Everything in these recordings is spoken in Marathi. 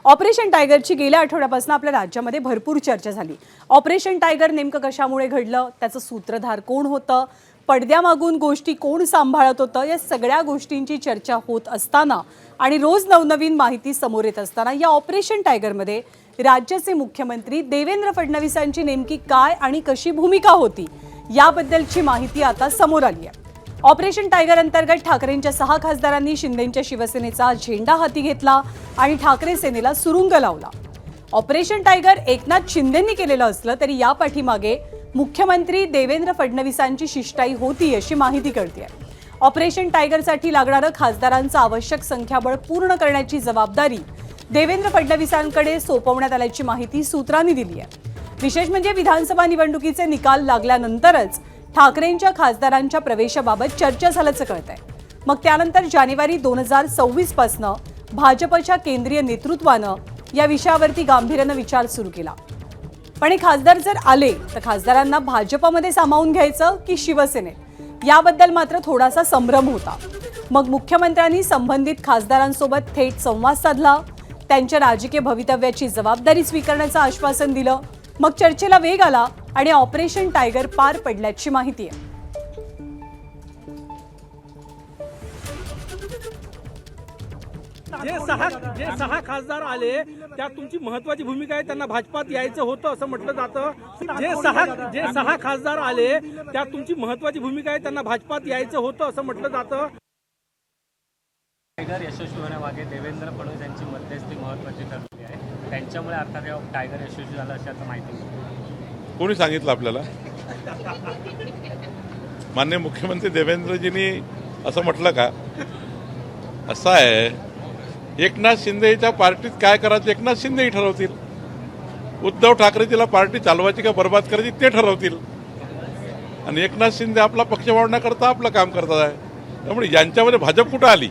ऑपरेशन टायगरची गेल्या आठवड्यापासून आपल्या राज्यामध्ये भरपूर चर्चा झाली। ऑपरेशन टायगर नेमकं कशामुळे घडलं, त्याचं सूत्रधार कोण होतं, पडद्यामागून गोष्टी कोण सांभाळत होतं, या सगळ्या गोष्टींची चर्चा होत असताना आणि रोज नवनवीन माहिती समोर येत असताना या ऑपरेशन टायगरमध्ये राज्याचे मुख्यमंत्री देवेंद्र फडणवीसांची नेमकी काय आणि कशी भूमिका होती याबद्दलची माहिती आता समोर आली आहे। ऑपरेशन टायगर अंतर्गत ठाकरेंच्या 6 खासदारांनी शिंदेंच्या शिवसेनेचा झेंडा हाती घेतला आणि ठाकरे सेनेला सुरुंग लावला। ऑपरेशन टायगर एकनाथ शिंदेंनी केलेलं असलं तरी या पाठीमागे मुख्यमंत्री देवेंद्र फडणवीसांची शिष्टाई होती अशी माहिती कळते। ऑपरेशन टायगरसाठी लागणारं खासदारांचं आवश्यक संख्याबळ पूर्ण करण्याची जबाबदारी देवेंद्र फडणवीसांकडे सोपवण्यात आल्याची माहिती सूत्रांनी दिली आहे। विशेष म्हणजे विधानसभा निवडणुकीचे निकाल लागल्यानंतरच ठाकरेंच्या खासदारांच्या प्रवेशाबाबत चर्चा झाल्याचं कळतंय। मग त्यानंतर जानेवारी 2024 पासून भाजपच्या केंद्रीय नेतृत्वानं या विषयावरती गांभीर्यानं विचार सुरू केला। पण हे खासदार जर आले तर खासदारांना भाजपमध्ये सामावून घ्यायचं की शिवसेनेत, याबद्दल मात्र थोडासा संभ्रम होता। मग मुख्यमंत्र्यांनी संबंधित खासदारांसोबत थेट संवाद साधला, त्यांच्या राजकीय भवितव्याची जबाबदारी स्वीकारण्याचं आश्वासन दिलं। मग चर्चेला वेग आला आणि ऑपरेशन टायगर पार पडल्याची माहिती आहे। जे सहा खासदार आले त्यात तुमची महत्वाची भूमिका आहे, त्यांना भाजपात यायचं होतं असं म्हटलं जातं। जे सहा खासदार आले त्यात तुमची महत्वाची भूमिका आहे, त्यांना भाजपात यायचं होतं असं म्हटलं जातं। टायगर यशस्वी होण्यामागे देवेंद्र फडणवीस यांची मध्यस्थी महत्त्वाची ठरली आहे। त्यांच्यामुळे अर्थात टायगर यशस्वी झालं अशाचं माहिती कोणी सांगितलं आपल्याला? माननीय मुख्यमंत्री देवेंद्रजींनी असं म्हटलं का? असं आहे, एकनाथ शिंदेच्या पार्टीत काय करायचं एकनाथ शिंदेही ठरवतील, उद्धव ठाकरेजीला पार्टी चालवायची का बरबाद करायची ते ठरवतील, आणि एकनाथ शिंदे आपला पक्ष वाढवण्याकरता आपलं काम करतात आहे। त्यामुळे यांच्यामध्ये भाजप कुठं आली?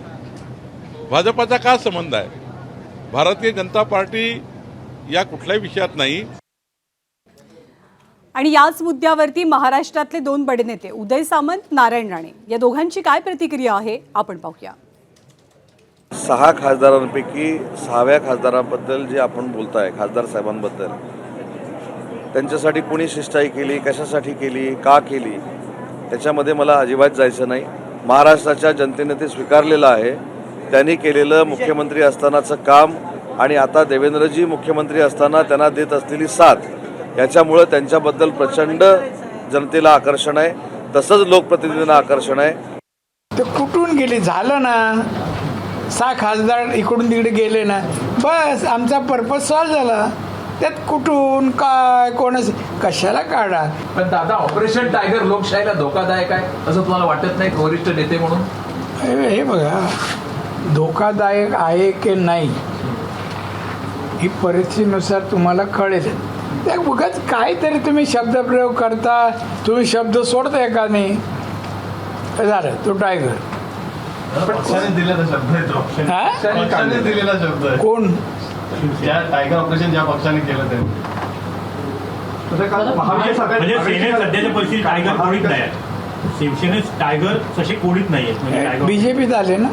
भाजपाचा काय संबंध आहे? भारतीय जनता पार्टी या कुठल्याही विषयात नाही। आणि याच मुद्द्यावरती महाराष्ट्रातले 2 बडे नेते उदय सामंत, नारायण राणे या दोघांची काय प्रतिक्रिया आहे आपण पाहूया। 6 खासदारांपैकी 6व्या खासदाराबद्दल जे आपण बोलताय, खासदार साहेबांबद्दल, त्यांच्यासाठी कोणी शिष्टाई केली, कशासाठी केली, का केली, त्याच्यामध्ये मला अजिबात जायचं नाही। महाराष्ट्राच्या जनतेने ते स्वीकारलेलं आहे, त्यांनी केलेलं मुख्यमंत्री असतानाचं काम आणि आता देवेंद्रजी मुख्यमंत्री असताना त्यांना देत असलेली साथ, याच्यामुळं त्यांच्याबद्दल प्रचंड जनतेला आकर्षण आहे, तसंच लोकप्रतिनिधींना आकर्षण आहे। ते कुठून गेले झालं ना, 6 खासदार इकडून तिकडे गेले ना, बस आमचा पर्पज सॉल्व झाला। त्यात कुठून काय कोणाच कशाला काढा। पण दादा, ऑपरेशन टायगर लोकशाहीला धोकादायक आहे असं तुम्हाला वाटत नाही, वरिष्ठ नेते म्हणून? हे बघा, धोकादायक आहे की नाही ही परिस्थितीनुसार तुम्हाला कळेल। त्या बघत काहीतरी तुम्ही शब्दप्रयोग करता, तुम्ही शब्द सोडताय का नाही, झालं तो टायगर। पक्षाने दिलेला शब्द आहे तो, पक्षाने दिलेला शब्द आहे। कोण? ज्या टायगर ऑपरेशन ज्या पक्षाने केलं ते म्हणजे सेनेत सध्याच्या परिस्थितीत टायगर कोणीच नाही आहे, शिवसेनेत टायगर तसे कोणीच नाही आहे। बीजेपीत आले ना।